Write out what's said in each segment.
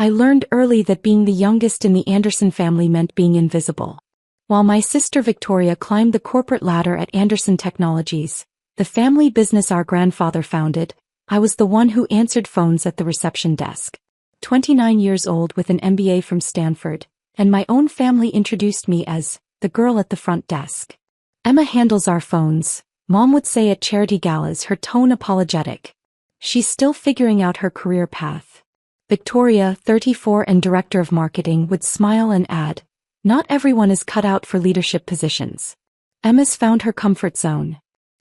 I learned early that being the youngest in the Anderson family meant being invisible. While my sister Victoria climbed the corporate ladder at Anderson Technologies, the family business our grandfather founded, I was the one who answered phones at the reception desk. 29 years old with an MBA from Stanford, and my own family introduced me as the girl at the front desk. Emma handles our phones, Mom would say at charity galas, her tone apologetic. She's still figuring out her career path. Victoria, 34 and director of marketing, would smile and add, not everyone is cut out for leadership positions. Emma's found her comfort zone.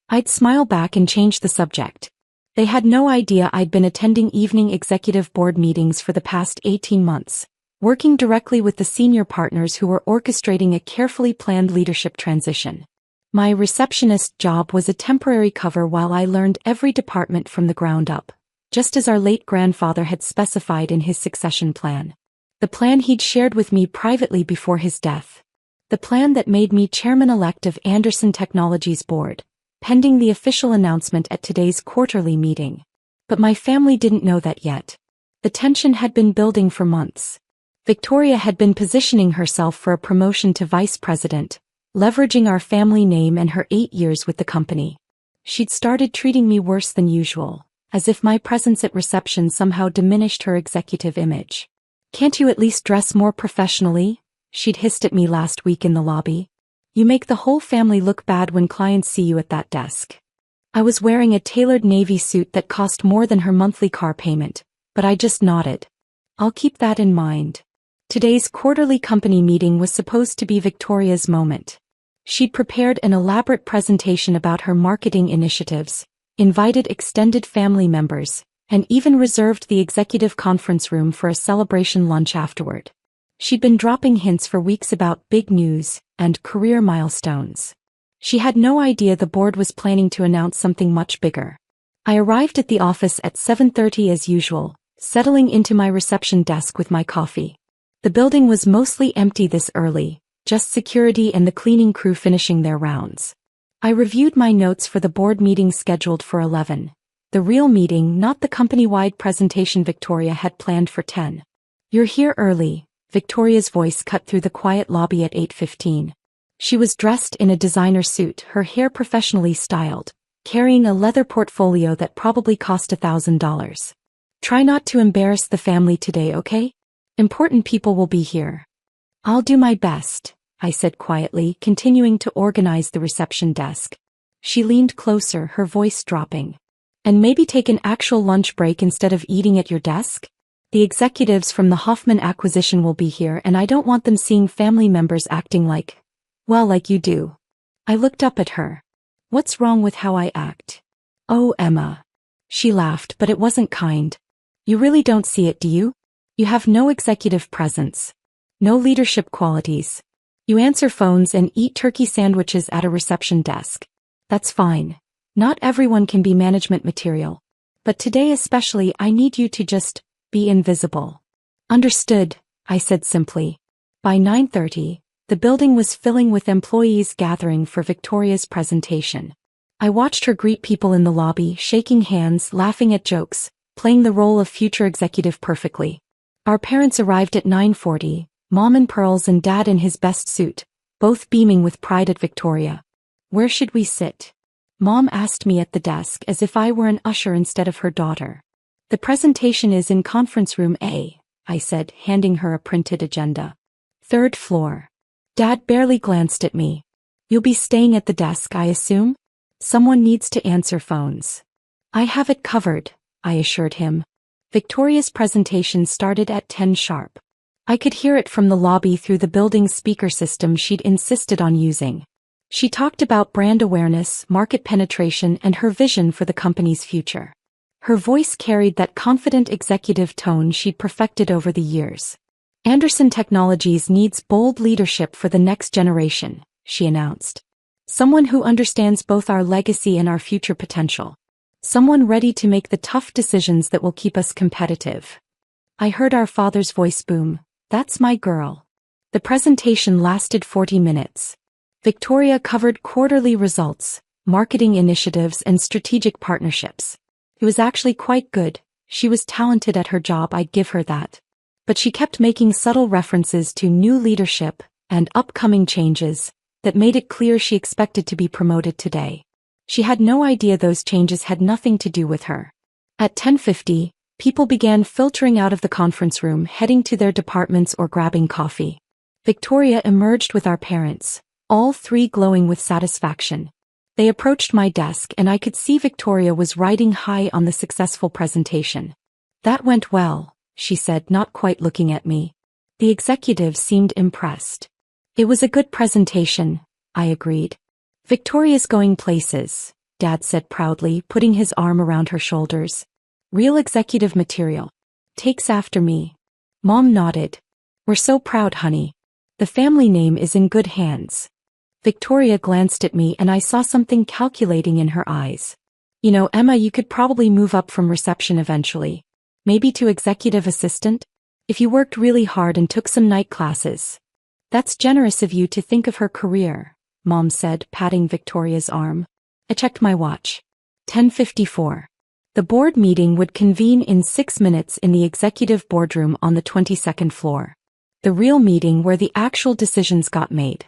I'd smile back and change the subject. They had no idea I'd been attending evening executive board meetings for the past 18 months, working directly with the senior partners who were orchestrating a carefully planned leadership transition. My receptionist job was a temporary cover while I learned every department from the ground up, just as our late grandfather had specified in his succession plan. The plan he'd shared with me privately before his death. The plan that made me chairman-elect of Anderson Technologies board, pending the official announcement at today's quarterly meeting. But my family didn't know that yet. The tension had been building for months. Victoria had been positioning herself for a promotion to vice president, leveraging our family name and her 8 years with the company. She'd started treating me worse than usual, as if my presence at reception somehow diminished her executive image. Can't you at least dress more professionally? She'd hissed at me last week in the lobby. You make the whole family look bad when clients see you at that desk. I was wearing a tailored navy suit that cost more than her monthly car payment, but I just nodded. I'll keep that in mind. Today's quarterly company meeting was supposed to be Victoria's moment. She'd prepared an elaborate presentation about her marketing initiatives, invited extended family members, and even reserved the executive conference room for a celebration lunch afterward. She'd been dropping hints for weeks about big news and career milestones. She had no idea the board was planning to announce something much bigger. I arrived at the office at 7:30 as usual, settling into my reception desk with my coffee. The building was mostly empty this early, just security and the cleaning crew finishing their rounds. I reviewed my notes for the board meeting scheduled for 11. The real meeting, not the company-wide presentation Victoria had planned for 10. You're here early, Victoria's voice cut through the quiet lobby at 8:15. She was dressed in a designer suit, her hair professionally styled, carrying a leather portfolio that probably cost $1,000. Try not to embarrass the family today, okay? Important people will be here. I'll do my best, I said quietly, continuing to organize the reception desk. She leaned closer, her voice dropping. And maybe take an actual lunch break instead of eating at your desk? The executives from the Hoffman acquisition will be here and I don't want them seeing family members acting like you do. I looked up at her. What's wrong with how I act? Oh, Emma. She laughed, but it wasn't kind. You really don't see it, do you? You have no executive presence. No leadership qualities. You answer phones and eat turkey sandwiches at a reception desk. That's fine. Not everyone can be management material. But today especially I need you to just be invisible. Understood, I said simply. By 9:30, the building was filling with employees gathering for Victoria's presentation. I watched her greet people in the lobby, shaking hands, laughing at jokes, playing the role of future executive perfectly. Our parents arrived at 9:40, Mom in pearls and Dad in his best suit, both beaming with pride at Victoria. Where should we sit? Mom asked me at the desk as if I were an usher instead of her daughter. The presentation is in conference room A, I said, handing her a printed agenda. 3rd floor. Dad barely glanced at me. You'll be staying at the desk, I assume? Someone needs to answer phones. I have it covered, I assured him. Victoria's presentation started at 10 sharp. I could hear it from the lobby through the building's speaker system she'd insisted on using. She talked about brand awareness, market penetration, and her vision for the company's future. Her voice carried that confident executive tone she'd perfected over the years. Anderson Technologies needs bold leadership for the next generation, she announced. Someone who understands both our legacy and our future potential. Someone ready to make the tough decisions that will keep us competitive. I heard our father's voice boom. That's my girl. The presentation lasted 40 minutes. Victoria covered quarterly results, marketing initiatives, and strategic partnerships. It was actually quite good. She was talented at her job, I'd give her that. But she kept making subtle references to new leadership and upcoming changes that made it clear she expected to be promoted today. She had no idea those changes had nothing to do with her. At 10:50, people began filtering out of the conference room, heading to their departments or grabbing coffee. Victoria emerged with our parents, all three glowing with satisfaction. They approached my desk and I could see Victoria was riding high on the successful presentation. "That went well," she said, not quite looking at me. The executive seemed impressed. "It was a good presentation," I agreed. "Victoria's going places," Dad said proudly, putting his arm around her shoulders. "Real executive material. Takes after me." Mom nodded. "We're so proud, honey. The family name is in good hands." Victoria glanced at me and I saw something calculating in her eyes. "You know, Emma, you could probably move up from reception eventually. Maybe to executive assistant? If you worked really hard and took some night classes." "That's generous of you to think of her career," Mom said, patting Victoria's arm. I checked my watch. 10:54. The board meeting would convene in 6 minutes in the executive boardroom on the 22nd floor. The real meeting where the actual decisions got made.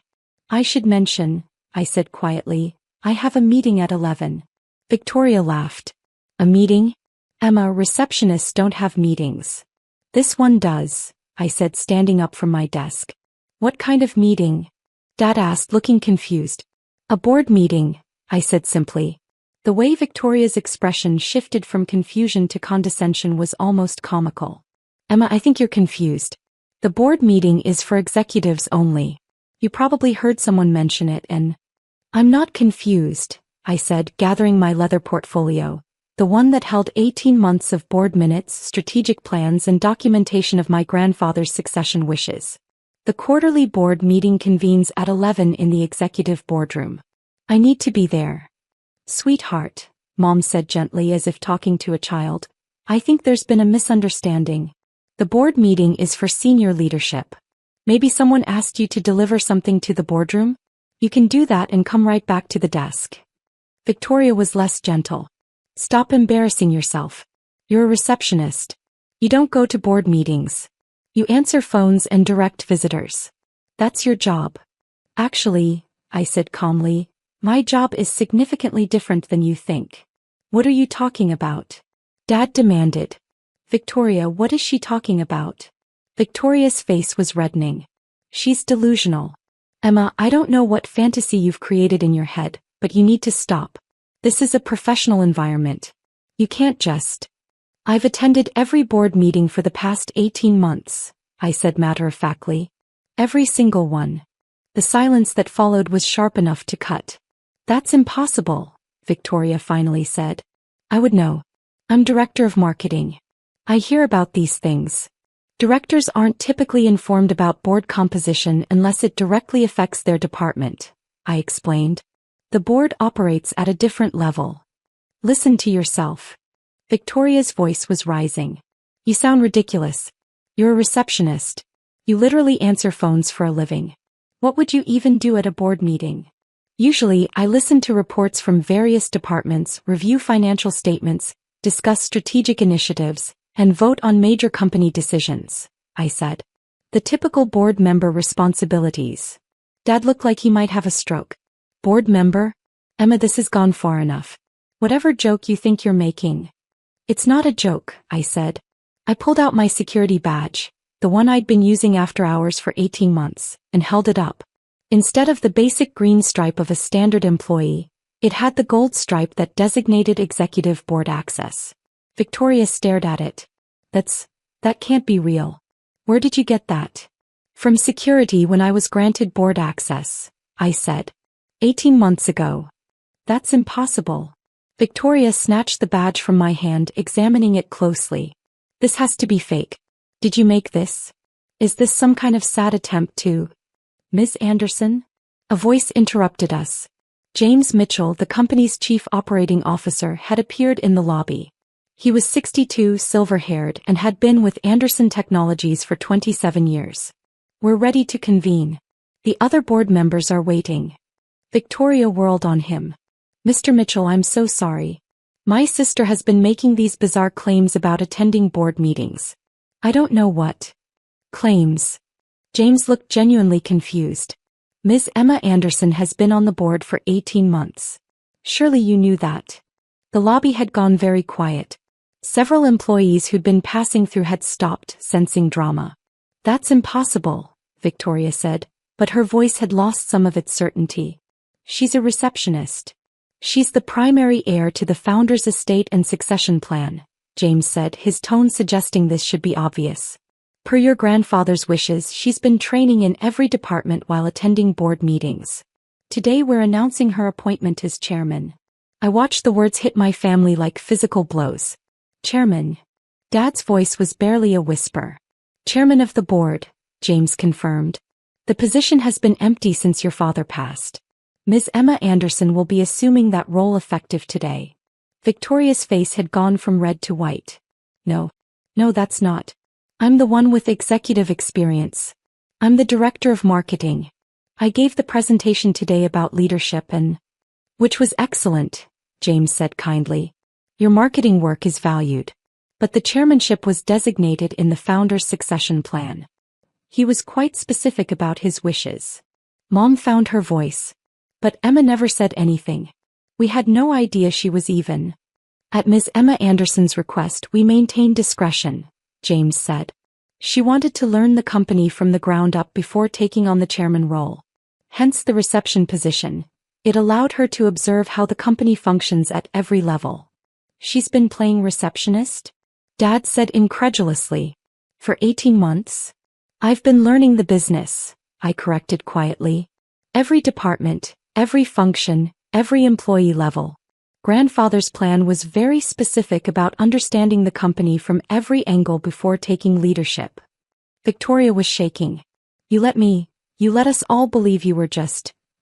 "I should mention," I said quietly, "I have a meeting at 11. Victoria laughed. "A meeting? Emma, receptionists don't have meetings." "This one does," I said, standing up from my desk. "What kind of meeting?" Dad asked, looking confused. "A board meeting," I said simply. The way Victoria's expression shifted from confusion to condescension was almost comical. "Emma, I think you're confused. The board meeting is for executives only. You probably heard someone mention it and—" "I'm not confused," I said, gathering my leather portfolio, the one that held 18 months of board minutes, strategic plans and documentation of my grandfather's succession wishes. "The quarterly board meeting convenes at 11 in the executive boardroom. I need to be there." "Sweetheart," Mom said gently as if talking to a child, "I think there's been a misunderstanding. The board meeting is for senior leadership. Maybe someone asked you to deliver something to the boardroom? You can do that and come right back to the desk." Victoria was less gentle. "Stop embarrassing yourself. You're a receptionist. You don't go to board meetings. You answer phones and direct visitors. That's your job." "Actually," I said calmly, "my job is significantly different than you think." "What are you talking about?" Dad demanded. "Victoria, what is she talking about?" Victoria's face was reddening. "She's delusional. Emma, I don't know what fantasy you've created in your head, but you need to stop. This is a professional environment. You can't just—" "I've attended every board meeting for the past 18 months, I said matter-of-factly. "Every single one." The silence that followed was sharp enough to cut. "That's impossible," Victoria finally said. "I would know. I'm director of marketing. I hear about these things. Directors aren't typically informed about board composition unless it directly affects their department," I explained. "The board operates at a different level. Listen to yourself." Victoria's voice was rising. "You sound ridiculous. You're a receptionist. You literally answer phones for a living. What would you even do at a board meeting?" "Usually, I listen to reports from various departments, review financial statements, discuss strategic initiatives, and vote on major company decisions," I said. "The typical board member responsibilities." Dad looked like he might have a stroke. "Board member? Emma, this has gone far enough. Whatever joke you think you're making." "It's not a joke," I said. I pulled out my security badge, the one I'd been using after hours for 18 months, and held it up. Instead of the basic green stripe of a standard employee, it had the gold stripe that designated executive board access. Victoria stared at it. That can't be real. Where did you get that?" "From security when I was granted board access," I said. 18 months ago." "That's impossible." Victoria snatched the badge from my hand, examining it closely. "This has to be fake. Did you make this? Is this some kind of sad attempt to—" "Ms. Anderson?" A voice interrupted us. James Mitchell, the company's chief operating officer, had appeared in the lobby. He was 62, silver-haired, and had been with Anderson Technologies for 27 years. "We're ready to convene. The other board members are waiting." Victoria whirled on him. "Mr. Mitchell, I'm so sorry. My sister has been making these bizarre claims about attending board meetings. I don't know what Claims. James looked genuinely confused. Ms. Emma Anderson has been on the board for 18 months. Surely you knew that. The lobby had gone very quiet. Several employees who'd been passing through had stopped, sensing drama. That's impossible, Victoria said, but her voice had lost some of its certainty. She's a receptionist. She's the primary heir to the founder's estate and succession plan, James said, his tone suggesting this should be obvious. Per your grandfather's wishes, she's been training in every department while attending board meetings. Today we're announcing her appointment as chairman. I watched the words hit my family like physical blows. Chairman. Dad's voice was barely a whisper. Chairman of the board, James confirmed. The position has been empty since your father passed. Ms. Emma Anderson will be assuming that role effective today. Victoria's face had gone from red to white. No, that's not. I'm the one with executive experience. I'm the director of marketing. I gave the presentation today about leadership which was excellent, James said kindly. Your marketing work is valued. But the chairmanship was designated in the founder's succession plan. He was quite specific about his wishes. Mom found her voice. But Emma never said anything. We had no idea she was even. At Ms. Emma Anderson's request, we maintained discretion, James said. She wanted to learn the company from the ground up before taking on the chairman role. Hence the reception position. It allowed her to observe how the company functions at every level. She's been playing receptionist? Dad said incredulously. For 18 months? I've been learning the business, I corrected quietly. Every department, every function, every employee level. Grandfather's plan was very specific about understanding the company from every angle before taking leadership. Victoria was shaking. You let us all believe you were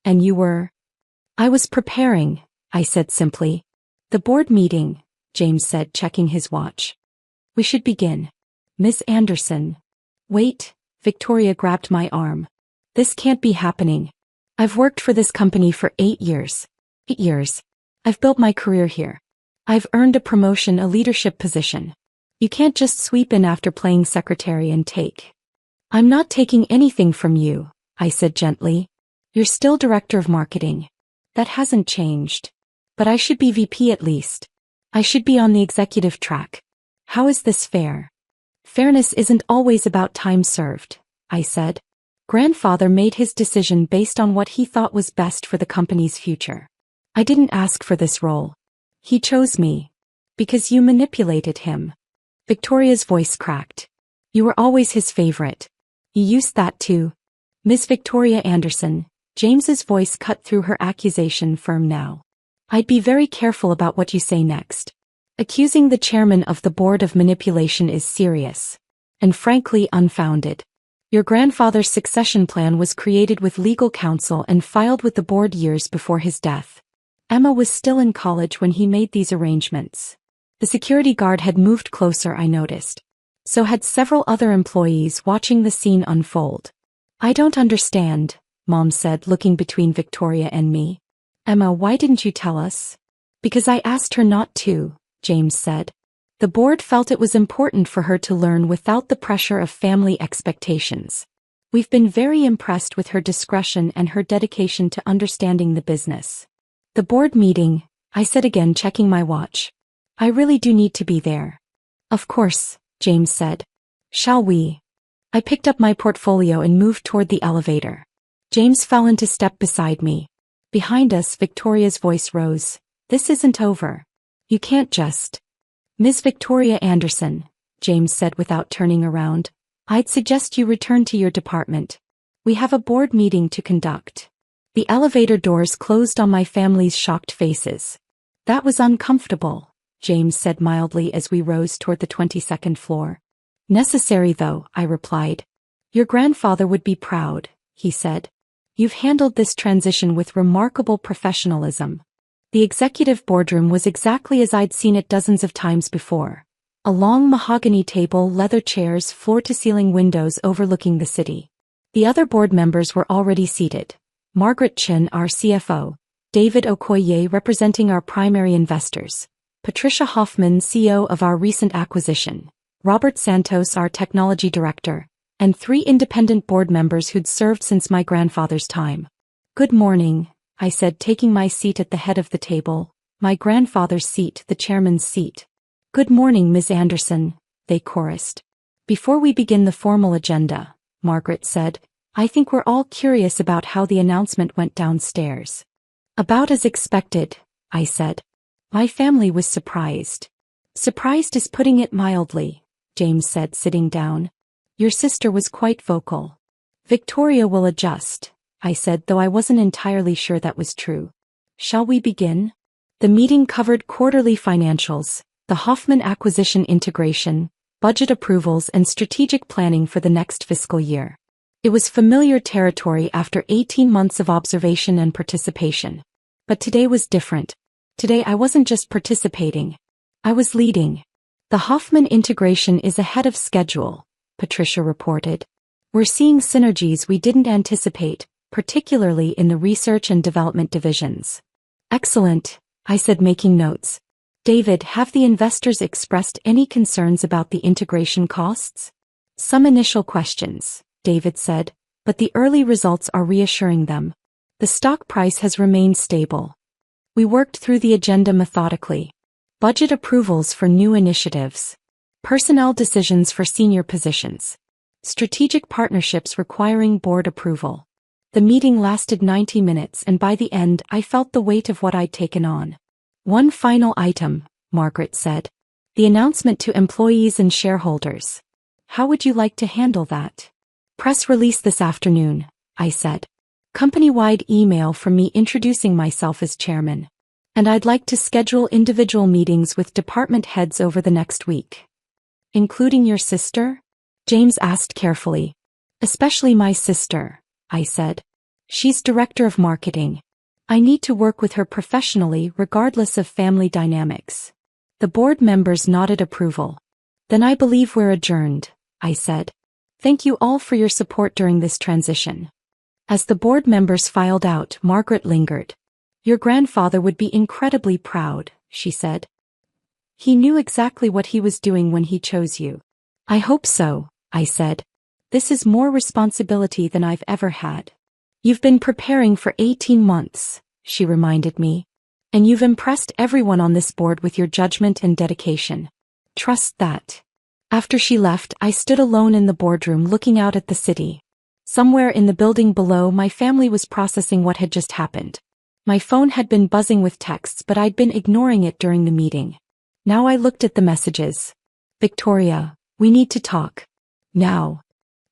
and you were. I was preparing, I said simply. The board meeting, James said, checking his watch. We should begin. Miss Anderson. Wait, Victoria grabbed my arm. This can't be happening. I've worked for this company for 8 years. 8 years. I've built my career here. I've earned a promotion, a leadership position. You can't just sweep in after playing secretary and take. I'm not taking anything from you, I said gently. You're still director of marketing. That hasn't changed. But I should be VP at least. I should be on the executive track. How is this fair? Fairness isn't always about time served, I said. Grandfather made his decision based on what he thought was best for the company's future. I didn't ask for this role. He chose me. Because you manipulated him. Victoria's voice cracked. You were always his favorite. You used that too. Miss Victoria Anderson, James's voice cut through her accusation firm now. I'd be very careful about what you say next. Accusing the chairman of the board of manipulation is serious. And frankly unfounded. Your grandfather's succession plan was created with legal counsel and filed with the board years before his death. Emma was still in college when he made these arrangements. The security guard had moved closer, I noticed. So had several other employees watching the scene unfold. I don't understand, Mom said, looking between Victoria and me. Emma, why didn't you tell us? Because I asked her not to, James said. The board felt it was important for her to learn without the pressure of family expectations. We've been very impressed with her discretion and her dedication to understanding the business. The board meeting, I said again, checking my watch. I really do need to be there. Of course, James said. Shall we? I picked up my portfolio and moved toward the elevator. James fell into step beside me. Behind us, Victoria's voice rose. This isn't over. You can't just. Miss Victoria Anderson, James said without turning around. I'd suggest you return to your department. We have a board meeting to conduct. The elevator doors closed on my family's shocked faces. That was uncomfortable, James said mildly as we rose toward the 22nd floor. Necessary though, I replied. Your grandfather would be proud, he said. You've handled this transition with remarkable professionalism. The executive boardroom was exactly as I'd seen it dozens of times before. A long mahogany table, leather chairs, floor-to-ceiling windows overlooking the city. The other board members were already seated. Margaret Chin, our CFO, David Okoye representing our primary investors, Patricia Hoffman, CEO of our recent acquisition, Robert Santos, our technology director, and 3 independent board members who'd served since my grandfather's time. "Good morning," I said, taking my seat at the head of the table, my grandfather's seat, the chairman's seat. "Good morning, Ms. Anderson," they chorused. "Before we begin the formal agenda," Margaret said, "I think we're all curious about how the announcement went downstairs." "About as expected," I said. "My family was surprised." "Surprised is putting it mildly," James said, sitting down. "Your sister was quite vocal." "Victoria will adjust," I said, though I wasn't entirely sure that was true. "Shall we begin?" The meeting covered quarterly financials, the Hoffman acquisition integration, budget approvals, and strategic planning for the next fiscal year. It was familiar territory after 18 months of observation and participation. But today was different. Today I wasn't just participating. I was leading. "The Hoffman integration is ahead of schedule," Patricia reported. "We're seeing synergies we didn't anticipate, particularly in the research and development divisions." "Excellent," I said, making notes. "David, have the investors expressed any concerns about the integration costs?" "Some initial questions," David said, "but the early results are reassuring them. The stock price has remained stable." We worked through the agenda methodically. Budget approvals for new initiatives. Personnel decisions for senior positions. Strategic partnerships requiring board approval. The meeting lasted 90 minutes, and by the end I felt the weight of what I'd taken on. "One final item," Margaret said. "The announcement to employees and shareholders. How would you like to handle that?" "Press release this afternoon," I said. "Company-wide email from me introducing myself as chairman. And I'd like to schedule individual meetings with department heads over the next week." "Including your sister?" James asked carefully. "Especially my sister," I said. "She's director of marketing. I need to work with her professionally regardless of family dynamics." The board members nodded approval. "Then I believe we're adjourned," I said. "Thank you all for your support during this transition." As the board members filed out, Margaret lingered. "Your grandfather would be incredibly proud," she said. "He knew exactly what he was doing when he chose you." "I hope so," I said. "This is more responsibility than I've ever had." "You've been preparing for 18 months, she reminded me. "And you've impressed everyone on this board with your judgment and dedication. Trust that." After she left, I stood alone in the boardroom looking out at the city. Somewhere in the building below, my family was processing what had just happened. My phone had been buzzing with texts, but I'd been ignoring it during the meeting. Now I looked at the messages. "Victoria, we need to talk. Now."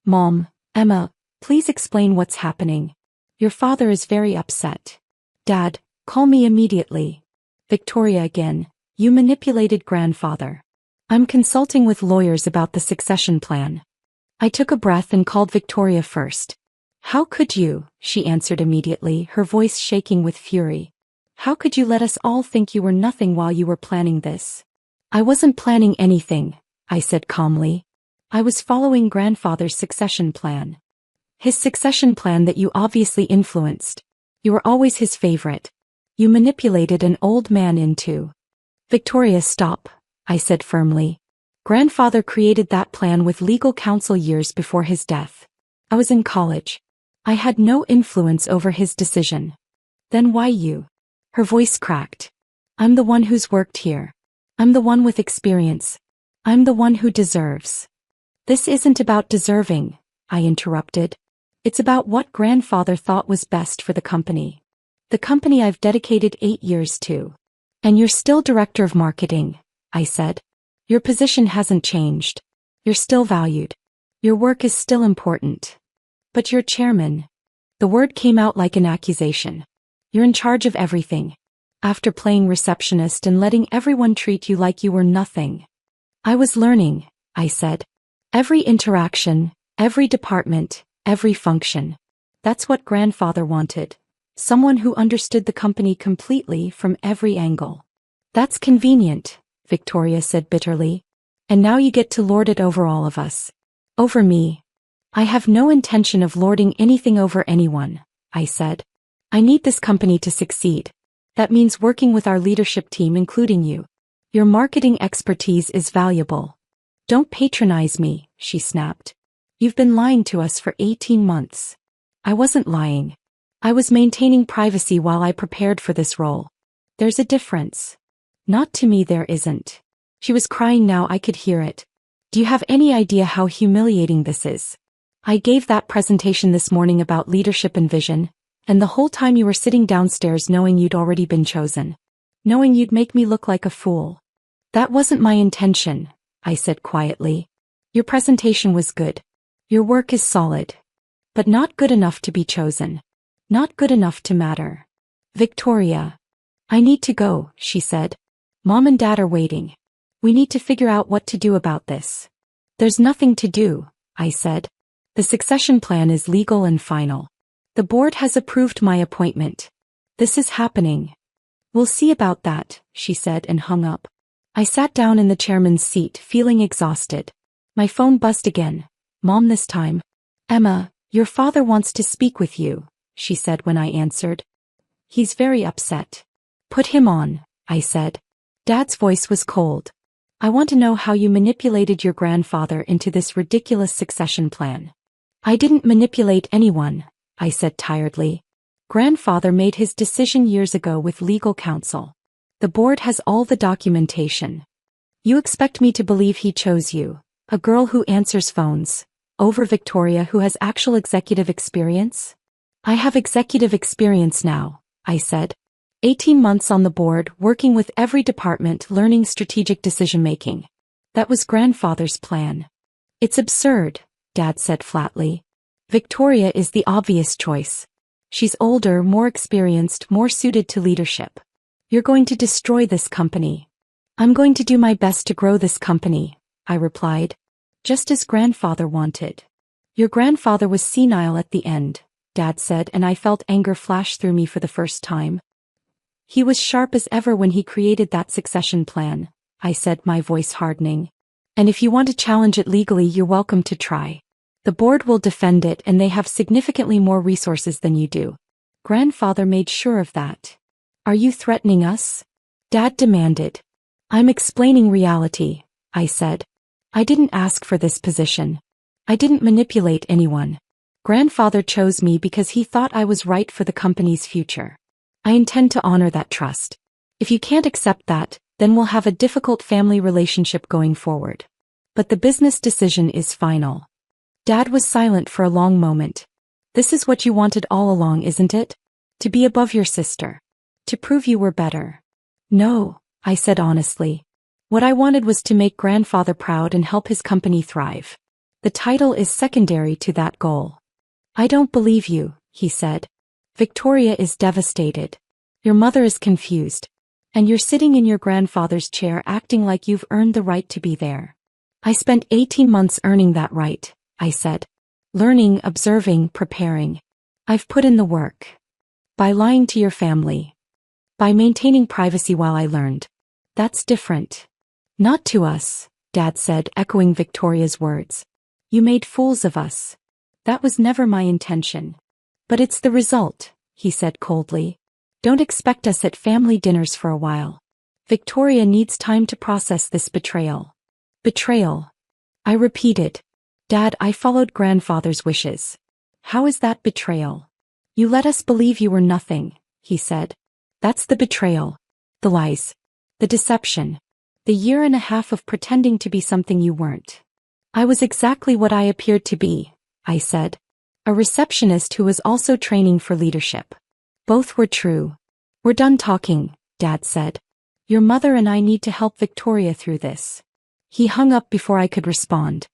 "Mom, Emma, please explain what's happening. Your father is very upset." "Dad, call me immediately." "Victoria again, you manipulated grandfather." "I'm consulting with lawyers about the succession plan." I took a breath and called Victoria first. "How could you?" she answered immediately, her voice shaking with fury. "How could you let us all think you were nothing while you were planning this?" "I wasn't planning anything," I said calmly. "I was following grandfather's succession plan. His succession plan that you obviously influenced. You were always his favorite. You manipulated an old man into—" "Victoria, stop," I said firmly. "Grandfather created that plan with legal counsel years before his death. I was in college. I had no influence over his decision." "Then why you?" Her voice cracked. "I'm the one who's worked here. I'm the one with experience. I'm the one who deserves." "This isn't about deserving," I interrupted. "It's about what grandfather thought was best for the company. The company I've dedicated 8 years to." "And you're still director of marketing," I said. "Your position hasn't changed. You're still valued. Your work is still important. But you're chairman." The word came out like an accusation. "You're in charge of everything. After playing receptionist and letting everyone treat you like you were nothing." "I was learning," I said. "Every interaction, every department, every function. That's what grandfather wanted. Someone who understood the company completely from every angle." "That's convenient," Victoria said bitterly. "And now you get to lord it over all of us." "Over me?" "I have no intention of lording anything over anyone," I said. "I need this company to succeed. That means working with our leadership team, including you. Your marketing expertise is valuable." "Don't patronize me," she snapped. You've been lying to us for 18 months. I wasn't lying. I was maintaining privacy while I prepared for this role. There's a difference. Not to me, there isn't. She was crying now, I could hear it. Do you have any idea how humiliating this is? I gave that presentation this morning about leadership and vision, and the whole time you were sitting downstairs knowing you'd already been chosen. Knowing you'd make me look like a fool. That wasn't my intention, I said quietly. Your presentation was good. Your work is solid. But not good enough to be chosen. Not good enough to matter. Victoria. I need to go, she said. Mom and Dad are waiting. We need to figure out what to do about this. There's nothing to do, I said. The succession plan is legal and final. The board has approved my appointment. This is happening. We'll see about that, she said and hung up. I sat down in the chairman's seat, feeling exhausted. My phone buzzed again. Mom this time. Emma, your father wants to speak with you, she said when I answered. He's very upset. Put him on, I said. Dad's voice was cold. I want to know how you manipulated your grandfather into this ridiculous succession plan. I didn't manipulate anyone, I said tiredly. Grandfather made his decision years ago with legal counsel. The board has all the documentation. You expect me to believe he chose you, a girl who answers phones, over Victoria who has actual executive experience? I have executive experience now, I said. 18 months on the board, working with every department, learning strategic decision-making. That was grandfather's plan. It's absurd, Dad said flatly. Victoria is the obvious choice. She's older, more experienced, more suited to leadership. You're going to destroy this company. I'm going to do my best to grow this company, I replied. Just as grandfather wanted. Your grandfather was senile at the end, Dad said, and I felt anger flash through me for the first time. He was sharp as ever when he created that succession plan, I said, my voice hardening. And if you want to challenge it legally, you're welcome to try. The board will defend it, and they have significantly more resources than you do. Grandfather made sure of that. Are you threatening us? Dad demanded. I'm explaining reality, I said. I didn't ask for this position. I didn't manipulate anyone. Grandfather chose me because he thought I was right for the company's future. I intend to honor that trust. If you can't accept that, then we'll have a difficult family relationship going forward. But the business decision is final. Dad was silent for a long moment. This is what you wanted all along, isn't it? To be above your sister. To prove you were better. No, I said honestly. What I wanted was to make grandfather proud and help his company thrive. The title is secondary to that goal. I don't believe you, he said. Victoria is devastated. Your mother is confused. And you're sitting in your grandfather's chair acting like you've earned the right to be there. I spent 18 months earning that right, I said. Learning, observing, preparing. I've put in the work. By lying to your family. By maintaining privacy while I learned. That's different. Not to us, Dad said, echoing Victoria's words. You made fools of us. That was never my intention. But it's the result, he said coldly. Don't expect us at family dinners for a while. Victoria needs time to process this betrayal. Betrayal. I repeated. Dad, I followed grandfather's wishes. How is that betrayal? You let us believe you were nothing, he said. That's the betrayal. The lies. The deception. The year and a half of pretending to be something you weren't. I was exactly what I appeared to be, I said. A receptionist who was also training for leadership. Both were true. We're done talking, Dad said. Your mother and I need to help Victoria through this. He hung up before I could respond.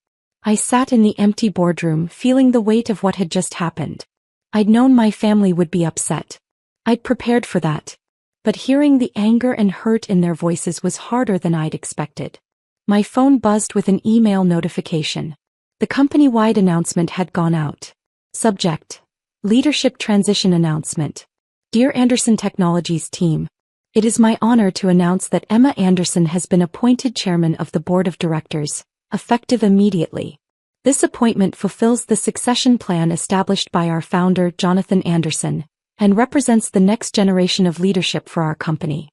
I sat in the empty boardroom, feeling the weight of what had just happened. I'd known my family would be upset. I'd prepared for that. But hearing the anger and hurt in their voices was harder than I'd expected. My phone buzzed with an email notification. The company-wide announcement had gone out. Subject: Leadership Transition Announcement. Dear Anderson Technologies team, it is my honor to announce that Emma Anderson has been appointed chairman of the board of directors, effective immediately. This appointment fulfills the succession plan established by our founder, Jonathan Anderson, and represents the next generation of leadership for our company.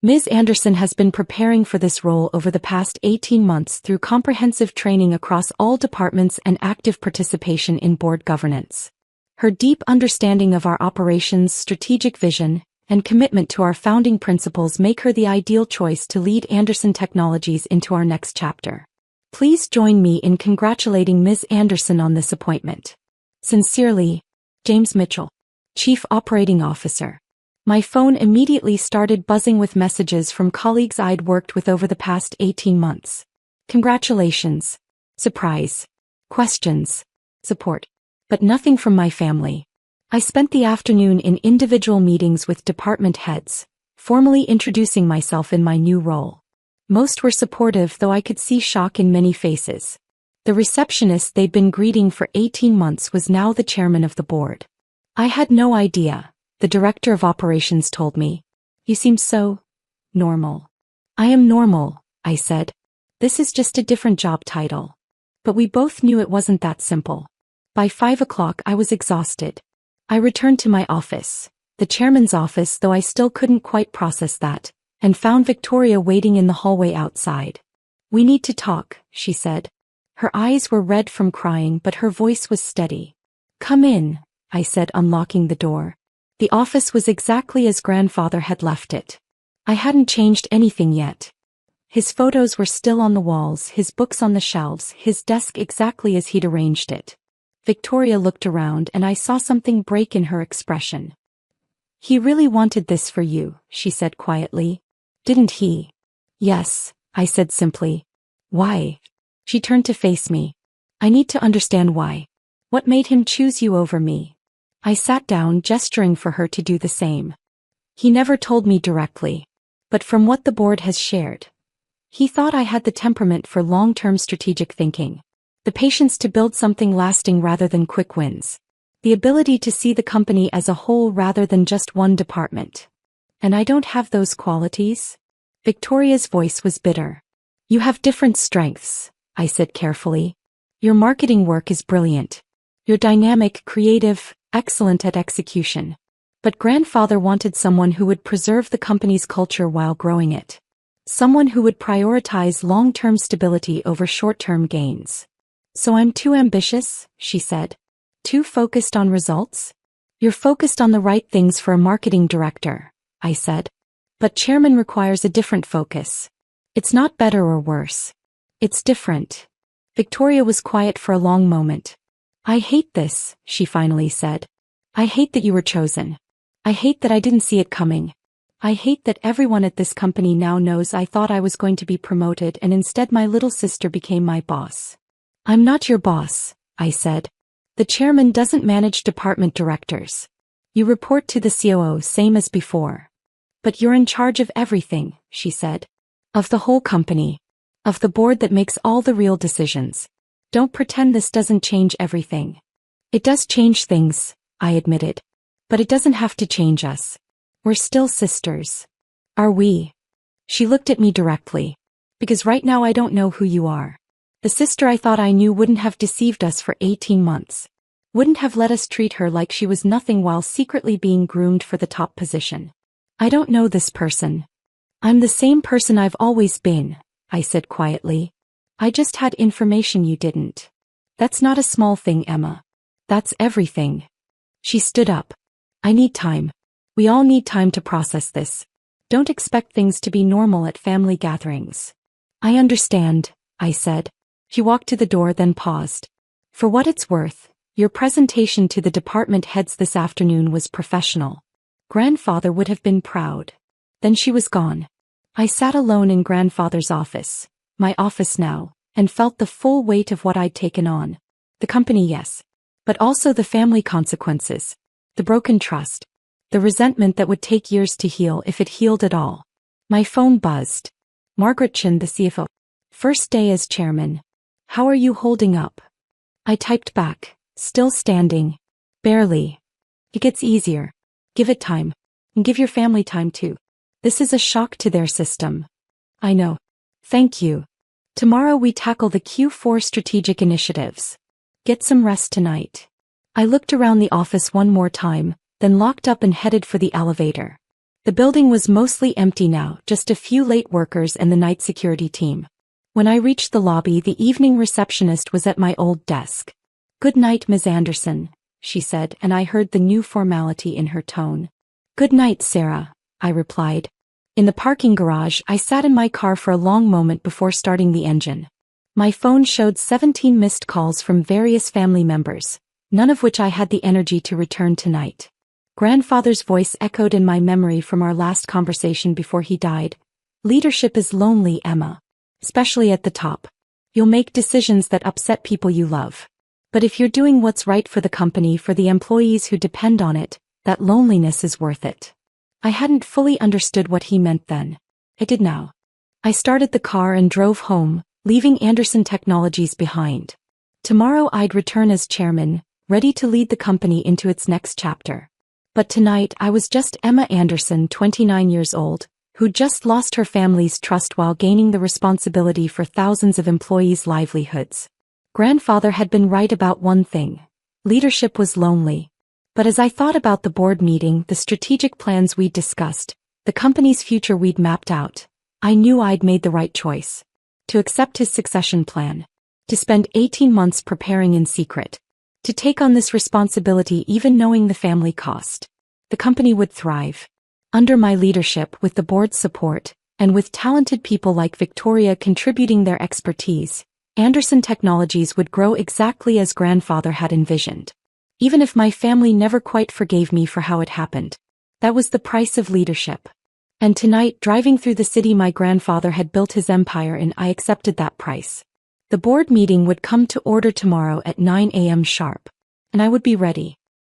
Ms. Anderson has been preparing for this role over the past 18 months through comprehensive training across all departments and active participation in board governance. Her deep understanding of our operations, strategic vision, and commitment to our founding principles make her the ideal choice to lead Anderson Technologies into our next chapter. Please join me in congratulating Ms. Anderson on this appointment. Sincerely, James Mitchell, Chief Operating Officer. My phone immediately started buzzing with messages from colleagues I'd worked with over the past 18 months. Congratulations. Surprise. Questions. Support. But nothing from my family. I spent the afternoon in individual meetings with department heads, formally introducing myself in my new role. Most were supportive, though I could see shock in many faces. The receptionist they'd been greeting for 18 months was now the chairman of the board. I had no idea, the director of operations told me. You seem so normal. I am normal, I said. This is just a different job title. But we both knew it wasn't that simple. By 5 o'clock I was exhausted. I returned to my office, the chairman's office, though I still couldn't quite process that, and found Victoria waiting in the hallway outside. We need to talk, she said. Her eyes were red from crying, but her voice was steady. Come in, I said, unlocking the door. The office was exactly as grandfather had left it. I hadn't changed anything yet. His photos were still on the walls, his books on the shelves, his desk exactly as he'd arranged it. Victoria looked around and I saw something break in her expression. He really wanted this for you, she said quietly. Didn't he? Yes, I said simply. Why? She turned to face me. I need to understand why. What made him choose you over me? I sat down, gesturing for her to do the same. He never told me directly. But from what the board has shared, he thought I had the temperament for long-term strategic thinking. The patience to build something lasting rather than quick wins. The ability to see the company as a whole rather than just one department. And I don't have those qualities? Victoria's voice was bitter. You have different strengths, I said carefully. Your marketing work is brilliant. You're dynamic, creative, excellent at execution. But grandfather wanted someone who would preserve the company's culture while growing it. Someone who would prioritize long-term stability over short-term gains. So I'm too ambitious, she said. Too focused on results? You're focused on the right things for a marketing director, I said. But chairman requires a different focus. It's not better or worse. It's different. Victoria was quiet for a long moment. I hate this, she finally said. I hate that you were chosen. I hate that I didn't see it coming. I hate that everyone at this company now knows I thought I was going to be promoted and instead my little sister became my boss. I'm not your boss, I said. The chairman doesn't manage department directors. You report to the COO, same as before. But you're in charge of everything, she said. Of the whole company. Of the board that makes all the real decisions. Don't pretend this doesn't change everything. It does change things, I admitted. But it doesn't have to change us. We're still sisters. Are we? She looked at me directly. Because right now I don't know who you are. The sister I thought I knew wouldn't have deceived us for 18 months. Wouldn't have let us treat her like she was nothing while secretly being groomed for the top position. I don't know this person. I'm the same person I've always been, I said quietly. I just had information you didn't. That's not a small thing, Emma. That's everything. She stood up. I need time. We all need time to process this. Don't expect things to be normal at family gatherings. I understand, I said. She walked to the door, then paused. For what it's worth, your presentation to the department heads this afternoon was professional. Grandfather would have been proud. Then she was gone. I sat alone in grandfather's office, my office now, and felt the full weight of what I'd taken on. The company, yes. But also the family consequences. The broken trust. The resentment that would take years to heal if it healed at all. My phone buzzed. Margaret Chin, the CFO. First day as chairman. How are you holding up? I typed back, still standing. Barely. It gets easier. Give it time. And give your family time too. This is a shock to their system. I know. Thank you. Tomorrow we tackle the Q4 strategic initiatives. Get some rest tonight. I looked around the office one more time, then locked up and headed for the elevator. The building was mostly empty now, just a few late workers and the night security team. When I reached the lobby, the evening receptionist was at my old desk. "Good night, Ms. Anderson," she said, and I heard the new formality in her tone. "Good night, Sarah," I replied. In the parking garage, I sat in my car for a long moment before starting the engine. My phone showed 17 missed calls from various family members, none of which I had the energy to return tonight. Grandfather's voice echoed in my memory from our last conversation before he died. "Leadership is lonely, Emma. Especially at the top. You'll make decisions that upset people you love. But if you're doing what's right for the company, for the employees who depend on it, that loneliness is worth it." I hadn't fully understood what he meant then. I did now. I started the car and drove home, leaving Anderson Technologies behind. Tomorrow I'd return as chairman, ready to lead the company into its next chapter. But tonight I was just Emma Anderson, 29 years old, who just lost her family's trust while gaining the responsibility for thousands of employees' livelihoods. Grandfather had been right about one thing. Leadership was lonely. But as I thought about the board meeting, the strategic plans we'd discussed, the company's future we'd mapped out, I knew I'd made the right choice. To accept his succession plan. To spend 18 months preparing in secret. To take on this responsibility even knowing the family cost. The company would thrive. Under my leadership, with the board's support, and with talented people like Victoria contributing their expertise, Anderson Technologies would grow exactly as grandfather had envisioned. Even if my family never quite forgave me for how it happened. That was the price of leadership. And tonight, driving through the city my grandfather had built his empire in, I accepted that price. The board meeting would come to order tomorrow at 9 a.m. sharp. And I would be ready.